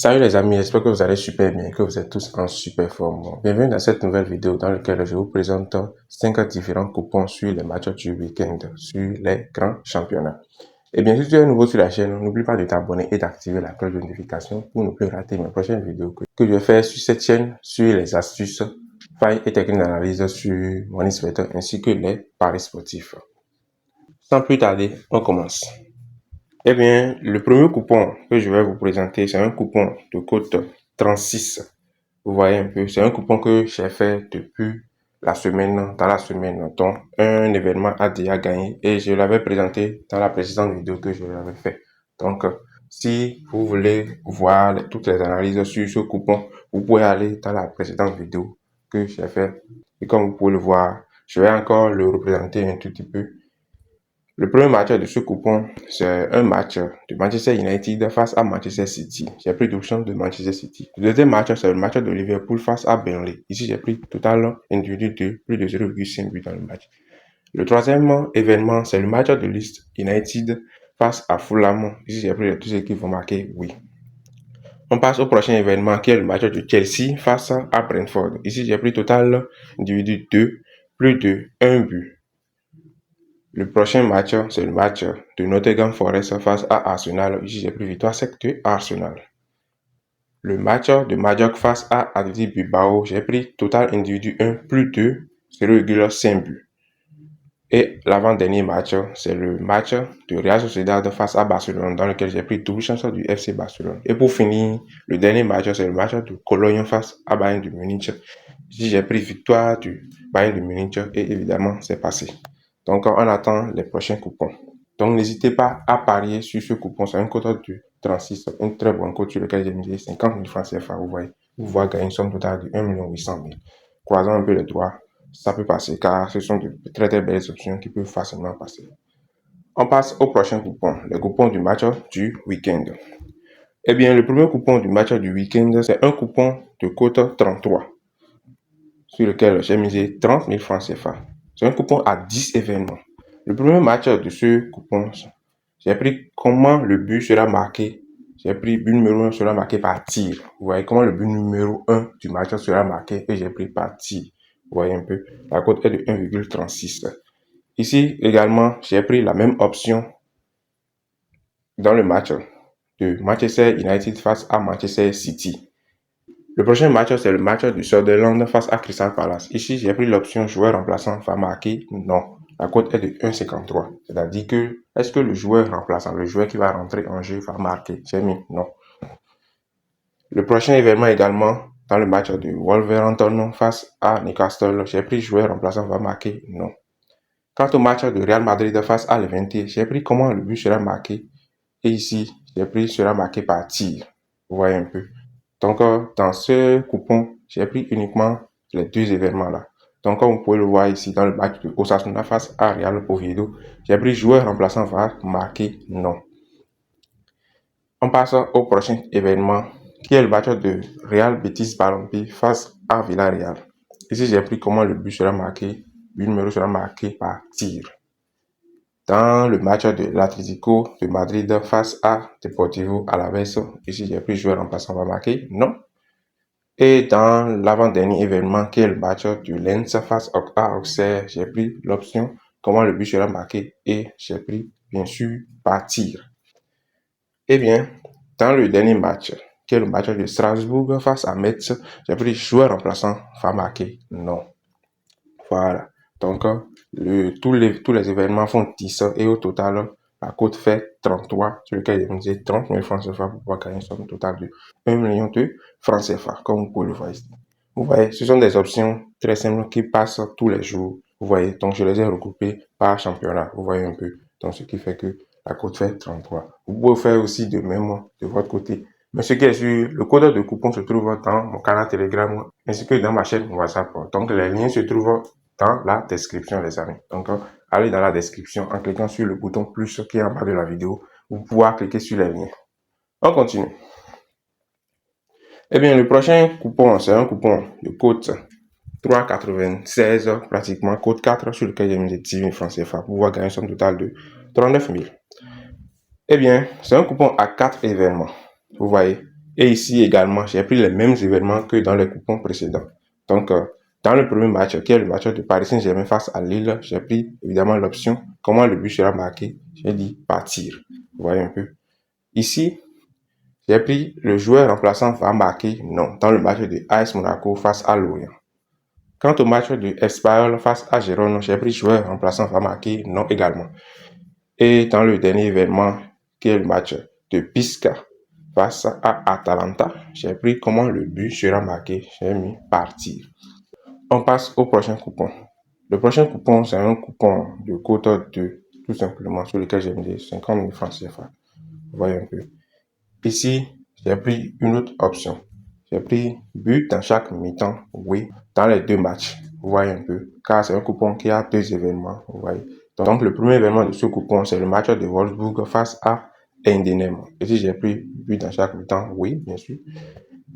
Salut les amis, j'espère que vous allez super bien, que vous êtes tous en super forme. Bienvenue dans cette nouvelle vidéo dans laquelle je vous présente 5 différents coupons sur les matchs du week-end, sur les grands championnats. Et bien, si tu es nouveau sur la chaîne, n'oublie pas de t'abonner et d'activer la cloche de notification pour ne plus rater mes prochaines vidéos que je vais faire sur cette chaîne, sur les astuces, failles et techniques d'analyse sur MoneySweater ainsi que les paris sportifs. Sans plus tarder, on commence. Eh bien, le premier coupon que je vais vous présenter, c'est un coupon de code 36. Vous voyez un peu, c'est un coupon que j'ai fait depuis la semaine, dans la semaine, dont un événement a déjà gagné et je l'avais présenté dans la précédente vidéo que je l'avais fait. Donc, si vous voulez voir toutes les analyses sur ce coupon, vous pouvez aller dans la précédente vidéo que j'ai fait. Et comme vous pouvez le voir, je vais encore le représenter un tout petit peu. Le premier match de ce coupon, c'est un match de Manchester United face à Manchester City. J'ai pris d'option de Manchester City. Le deuxième match, c'est le match de Liverpool face à Burnley. Ici, j'ai pris total individu de plus de 0,5 buts dans le match. Le troisième événement, c'est le match de Leeds United face à Fulham. Ici, j'ai pris les deux équipes vont marquer oui. On passe au prochain événement qui est le match de Chelsea face à Brentford. Ici, j'ai pris total individu 2, plus de 1 but. Le prochain match, c'est le match de Nottingham Forest face à Arsenal. Ici, j'ai pris victoire sec de Arsenal. Le match de Majorque face à Athletic Bilbao, j'ai pris total individu 1 plus de 0,5 buts. Et l'avant-dernier match, c'est le match de Real Sociedad face à Barcelone, dans lequel j'ai pris double chance du FC Barcelone. Et pour finir, le dernier match, c'est le match de Cologne face à Bayern de Munich. Ici, j'ai pris victoire du Bayern de Munich et évidemment, c'est passé. Donc, on attend les prochains coupons. Donc, n'hésitez pas à parier sur ce coupon. C'est un code de 36, une très bonne cote sur lequel j'ai misé 50 000 francs CFA. Vous voyez, vous pouvez gagner une somme totale de 1 800 000. Croisons un peu les doigts, ça peut passer car ce sont de très très belles options qui peuvent facilement passer. On passe au prochain coupon, les coupons du match du week-end. Eh bien, le premier coupon du match du week-end, c'est un coupon de cote 33 sur lequel j'ai misé 30 000 francs CFA. C'est un coupon à 10 événements. Le premier match de ce coupon, j'ai pris comment le but sera marqué. J'ai pris but numéro 1 sera marqué par tir. Vous voyez comment le but numéro 1 du match sera marqué et j'ai pris par tir. Vous voyez un peu, la cote est de 1,36. Ici également, j'ai pris la même option dans le match de Manchester United face à Manchester City. Le prochain match, c'est le match du Sunderland face à Crystal Palace. Ici, j'ai pris l'option joueur remplaçant va marquer non. La cote est de 1,53. C'est-à-dire que, est-ce que le joueur remplaçant, le joueur qui va rentrer en jeu, va marquer? J'ai mis non. Le prochain événement également, dans le match de Wolverhampton face à Newcastle, j'ai pris joueur remplaçant va marquer non. Quant au match de Real Madrid face à Levante, j'ai pris comment le but sera marqué. Et ici, j'ai pris sera marqué par tir. Vous voyez un peu. Donc, dans ce coupon, j'ai pris uniquement les deux événements-là. Donc, comme vous pouvez le voir ici dans le match de Osasuna face à Real Oviedo, j'ai pris joueur remplaçant va marquer non. On passe au prochain événement, qui est le match de Real Betis Balompié face à Villarreal. Ici, j'ai pris comment le but sera marqué. Le numéro sera marqué par tir. Dans le match de l'Atlético de Madrid face à Deportivo Alaves, ici j'ai pris joueur remplaçant va marquer non. Et dans l'avant-dernier événement qui est le match de Lens face à Auxerre, j'ai pris l'option comment le but sera marqué et j'ai pris bien sûr par tir. Eh bien, dans le dernier match qui est le match de Strasbourg face à Metz, j'ai pris joueur remplaçant va marquer non. Voilà. Donc, tous les événements font 10 et au total, la cote fait 33, sur lequel j'ai misé 30 000 francs CFA pour pouvoir gagner une somme totale de 1 million de francs CFA, comme vous pouvez le voir ici. Vous voyez, ce sont des options très simples qui passent tous les jours. Vous voyez, donc je les ai regroupées par championnat. Vous voyez un peu. Donc, ce qui fait que la cote fait 33. Vous pouvez faire aussi de même de votre côté. Mais ce qui est sûr, le code de coupon se trouve dans mon canal Telegram ainsi que dans ma chaîne WhatsApp. Donc, les liens se trouvent dans la description, les amis. Donc, allez dans la description en cliquant sur le bouton plus qui est en bas de la vidéo. Vous pouvez cliquer sur les liens. On continue. Eh bien, le prochain coupon, c'est un coupon de cote 3,96, pratiquement cote 4, sur lequel j'ai mis 10 000 francs CFA pour pouvoir gagner une somme totale de 39 000. Eh bien, c'est un coupon à 4 événements. Vous voyez, Et ici également, j'ai pris les mêmes événements que dans les coupons précédents. Donc, dans le premier match, qui est le match de Paris Saint-Germain face à Lille, j'ai pris évidemment l'option comment le but sera marqué. J'ai dit partir. Vous voyez un peu. Ici, j'ai pris le joueur remplaçant va marquer non dans le match de AS Monaco face à Lorient. Quant au match de Espanyol face à Gérone, j'ai pris joueur remplaçant va marquer non également. Et dans le dernier événement, qui est le match de Pisca face à Atalanta, j'ai pris comment le but sera marqué. J'ai mis partir. On passe au prochain coupon. Le prochain coupon, c'est un coupon de cote 2, tout simplement, sur lequel j'ai mis 50 000 francs CFA. Vous voyez un peu. Ici, j'ai pris une autre option. J'ai pris but dans chaque mi-temps, oui, dans les deux matchs. Vous voyez un peu. Car c'est un coupon qui a deux événements. Vous voyez. Donc, le premier événement de ce coupon, c'est le match de Wolfsburg face à Endenem. Ici, j'ai pris but dans chaque mi-temps, oui, bien sûr.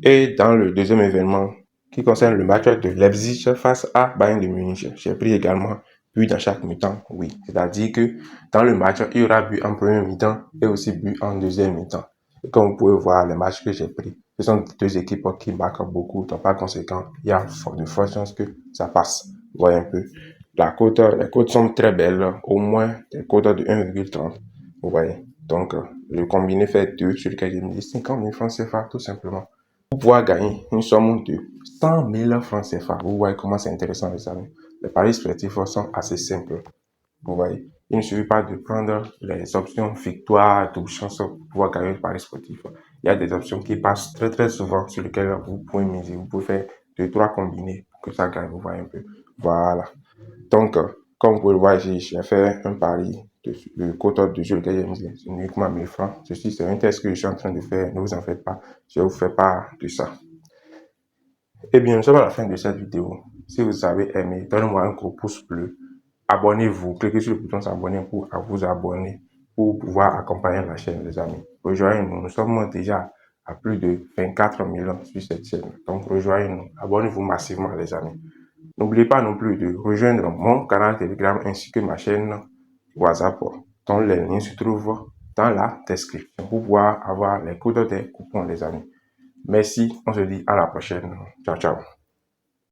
Et dans le deuxième événement, qui concerne le match de Leipzig face à Bayern de Munich, j'ai pris également but dans chaque mi-temps, oui. C'est-à-dire que dans le match, il y aura but en premier mi-temps et aussi but en deuxième mi-temps. Et comme vous pouvez voir, les matchs que j'ai pris, ce sont deux équipes qui marquent beaucoup. Donc, par conséquent, il y a de fortes chances que ça passe. Vous voyez un peu. Les cotes sont très belles, au moins des cotes de 1,30. Vous voyez. Donc, le combiné fait 2 sur lequel j'ai mis 50 000 francs CFA, tout simplement. Pour pouvoir gagner une somme de 100 000 francs CFA. Vous voyez comment c'est intéressant, les amis. Les paris sportifs sont assez simples. Vous voyez, il ne suffit pas de prendre les options victoire, double chance pour pouvoir gagner le pari sportif. Il y a des options qui passent très très souvent sur lesquelles vous pouvez miser. Vous pouvez faire 2-3 combinés pour que ça gagne. Vous voyez un peu. Voilà. Donc, comme vous pouvez le voir ici, j'ai fait un pari de cote de sur lequel j'ai misé uniquement 1000 francs. Ceci, c'est un test que je suis en train de faire. Ne vous en faites pas. Je vous fais part de ça. Eh bien, nous sommes à la fin de cette vidéo. Si vous avez aimé, donnez-moi un gros pouce bleu. Abonnez-vous, cliquez sur le bouton s'abonner pour vous abonner, pour pouvoir accompagner la chaîne, les amis. Rejoignez-nous, nous sommes déjà à plus de 24 millions sur cette chaîne. Donc, rejoignez-nous, abonnez-vous massivement, les amis. N'oubliez pas non plus de rejoindre mon canal Telegram ainsi que ma chaîne WhatsApp, dont les liens se trouvent dans la description pour pouvoir avoir les codes des coupons, les amis. Merci, on se dit à la prochaine. Ciao, ciao.